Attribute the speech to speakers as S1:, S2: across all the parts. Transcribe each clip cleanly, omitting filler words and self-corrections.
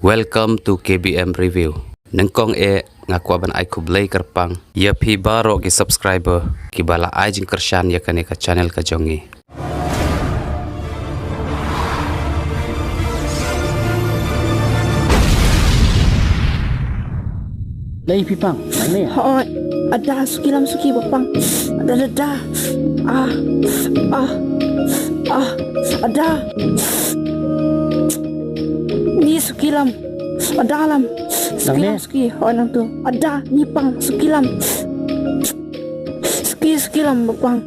S1: Welcome to KBM Review. Nengkong ngakuaban ai kublay kerpang. Ya pi baro ki subscriber ki bala ai jing kershan ya kane ka channel ka jongi.
S2: Lay pipang, mana ya?
S3: Oh, ada sukilam suki bapang. Ada. Ada. Ni sukilam. Ada alam. Sukilam suki. Oh nang tu. Ada ni pang sukilam. Sukilam bapang.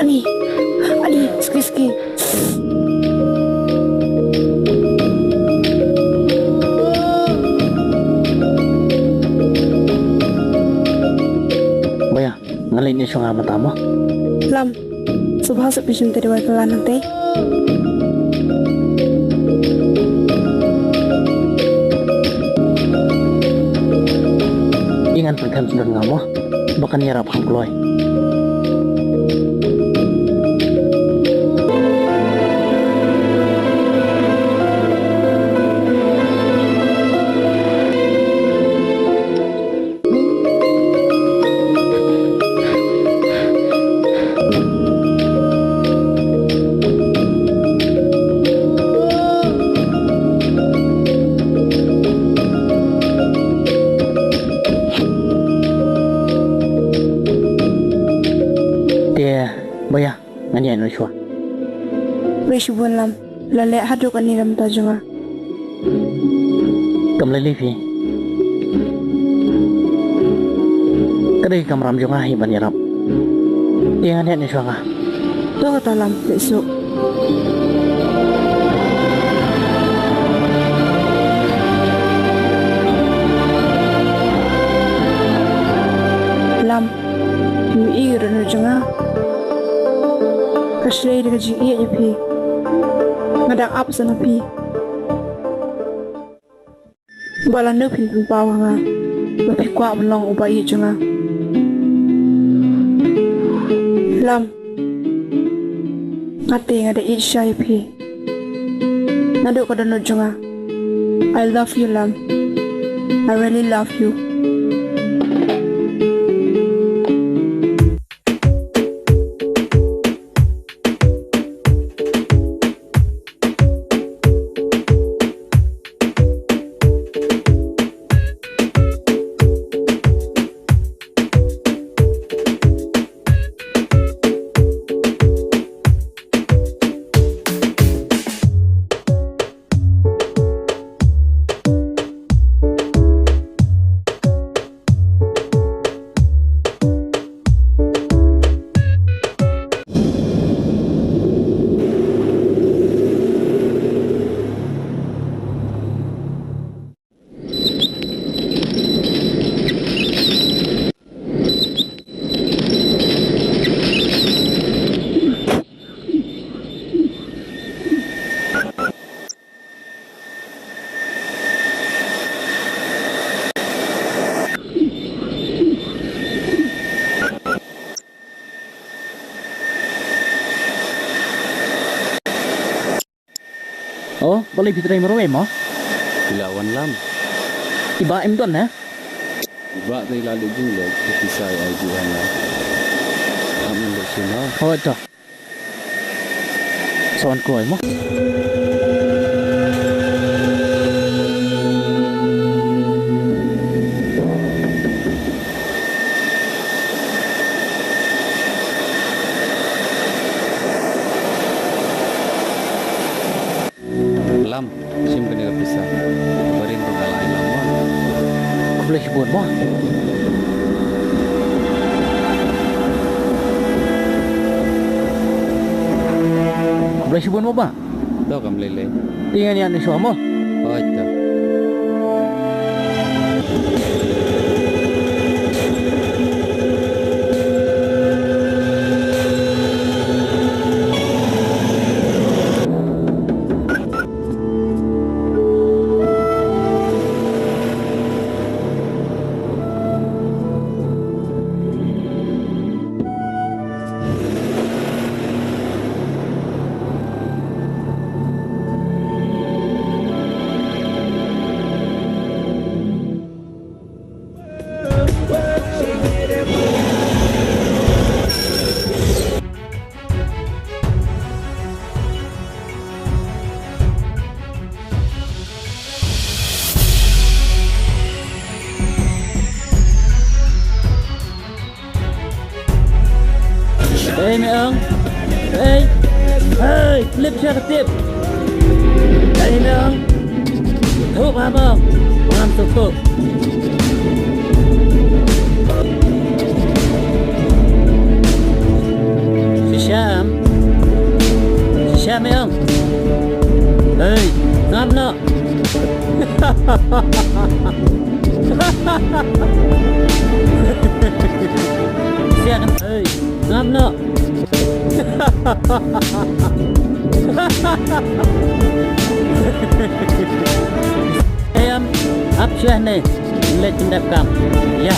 S3: Ani, ski.
S2: Baya, ngalay niya siya nga mata mo.
S3: Lam. Subha sa pisun tadi wa kalan nanti.
S2: Ingan perkan sudah nga mo. Baka niyarap kang kloy. Baya, nganya no siya.
S3: Besubun lam. Lale haduk ani lam tajunga.
S2: Kamlay livi. Kadai kamram junga hiban yarap. Ingan niya siya nga.
S3: Tu kata lam besok. Lam. Mi iran junga. Kaslay dengan jing iya pi, ngadak up sana pi. Balan nu pin pawa nga, bapi kuat melong ubah iya junga. Lam, ngati ngada isya pi, nado kada nu junga. I love you Lam, I really love you. Oh, boleh fitray mo mo?
S1: Ilawan lam.
S2: Iba em doon ha?
S1: Iba tay lalu julog kisay ay diana. Amin bersama.
S2: Oh, ito. Son koi mo.
S1: Lam, sim ka nila pisa. Barin to galay lang mo.
S2: Kau boleh sebut mo. Kau boleh sebut mo ba?
S1: Do kam lele.
S2: Tingnan yan ni suamo.
S1: Oh, ito.
S2: Hey mẹ ơn. Hey. Hey, clip cho tiếp. Hey mẹ ơn. Thuốc hả không? Làm thuốc. Syam. Syam mẹ ơn. Hey, ngắm nó. Syam. Hey, ngắm nó. Em áp xe này lên trên đẹp cảm. Yeah.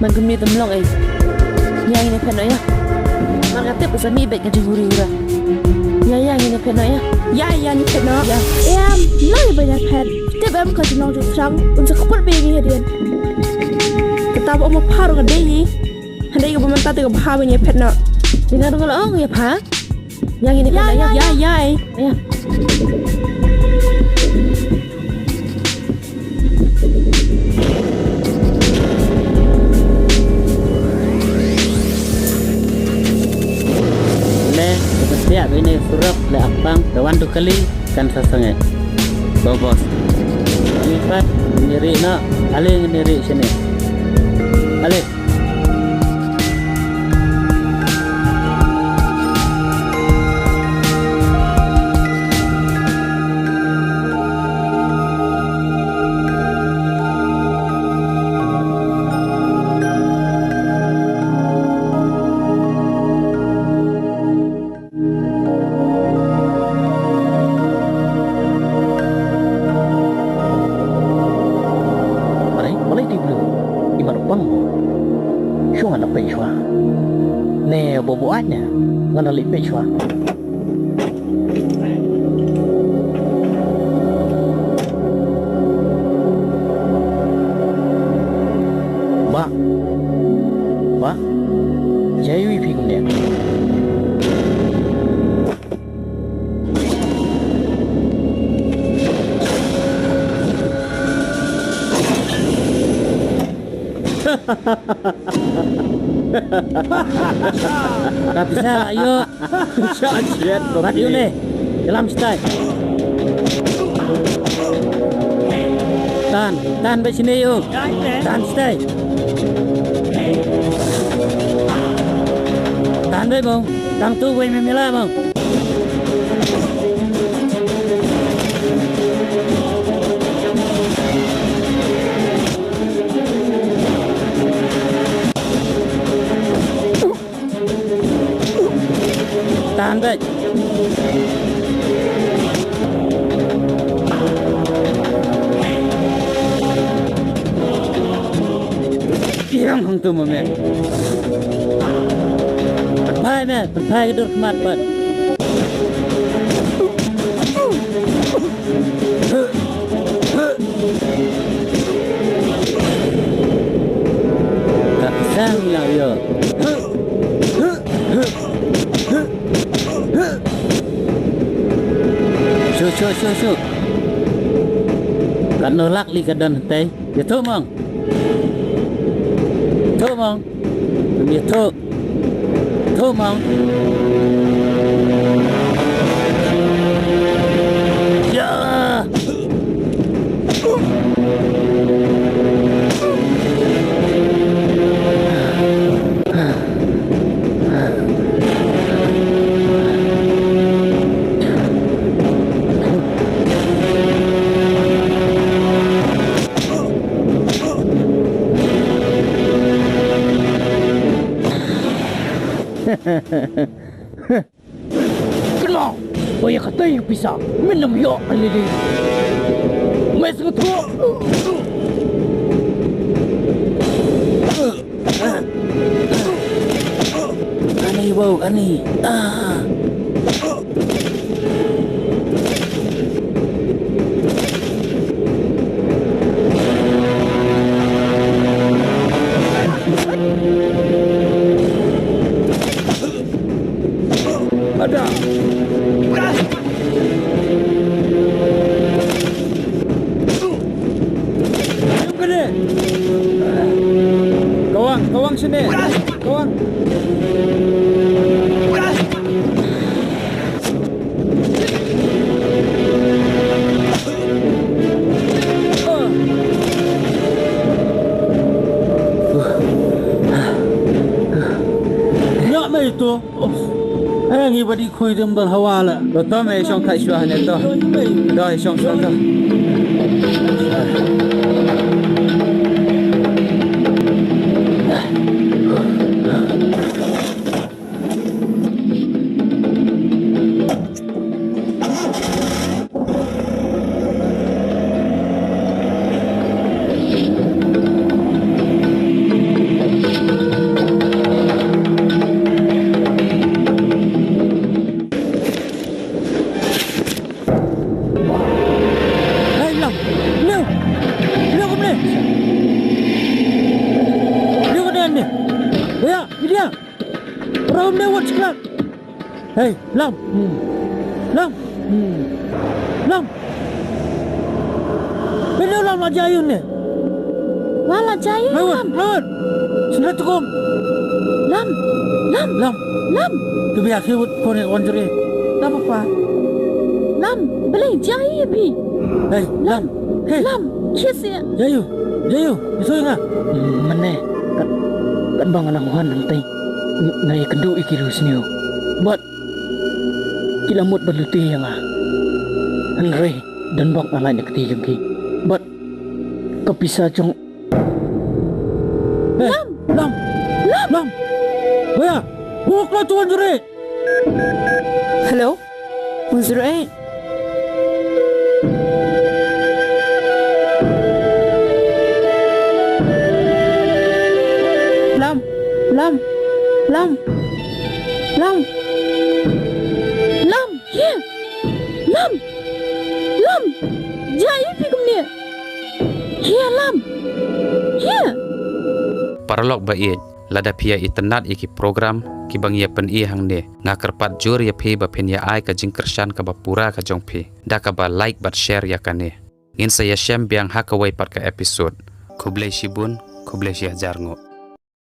S3: Man gumi temlong yang ini peno ya. Man kata pesan mi baik kerja guri ura. Yang ini peno ya. Ya ni peno. Ya. Lagi banyak pet. Tiap kerja nong tu terang untuk kupur baby hadian. Ketapa mau paru ke daily. Hendak ibu minta tu ke paha banyak pet nak. Dengar dengar oh ya pa. Yang ini peno ya. Ya.
S2: Ya, ini surat le apang kawan tu kali kan sasangai. Bos. Lipat nyeri nak, aling nyeri sini. Aling. Nè bộ ách nè, ngon là lịnh bệ xóa. Ba, giấy uy phí cũng đẹp. Tak bisa, ayo. Shit, radio ni. Dalam style. Tahan di sini yuk. Tahan stay. Tahan deh bang. Tang tu gue memila bang. Tahan deh. Yang hong tu mami. Perpai ke dur kemat bat. lah ya. Syuk. Kan nolak li kadan teh. Ya tu mang. Tu mang. Ya tu. Tu mang. Ya.
S4: Kenal, banyak kata yang bisa minum yok alili. Mes ketua.
S2: Ani bau, ani.
S4: Ada. Kawang sini. Kawang.
S2: Nyak mai tu. Ai ngi badi khoi dem dal hawa la. Lo to mai shong khai shwa ne to. Doi shong shwa to.
S4: Ram lewat sekarang. Hei, Lam. Lam. Lam. Bila Lam nak jayun ni?
S3: Wala jaya
S4: Lewat,
S3: Lam.
S4: lewat. Sudah cukup.
S3: Lam.
S4: Lam. Tu biar kewut kau ni wanjuri. Tak apa.
S3: Lam. Boleh jaya bi.
S4: Hei, Lam. Hei,
S3: Lam. Kiss ya.
S4: Jayu. Isu ingat.
S5: Mana kan bang anak Tuhan nanti ngai kendu ikirus niu buat kilamut berluti yang Henry dan bang anak ketiga ki buat kepisah cong
S4: Lam. Wah, buka tuan juri.
S3: Hello. Munzur Lam. Yeah. Lam. Jaya fikum ni. Yeah, Lam. Yeah.
S1: Paralog bait lada pia itenat iki program ki bang ya pen i hang ne ngakerpat jur ya phi ba phen ya ai ka jingkershan ka bapura ka jong phi da ka ba like but share ya kane in saya shem biang hakawai pat ka episode kublai shibun kublai shi hajar ngo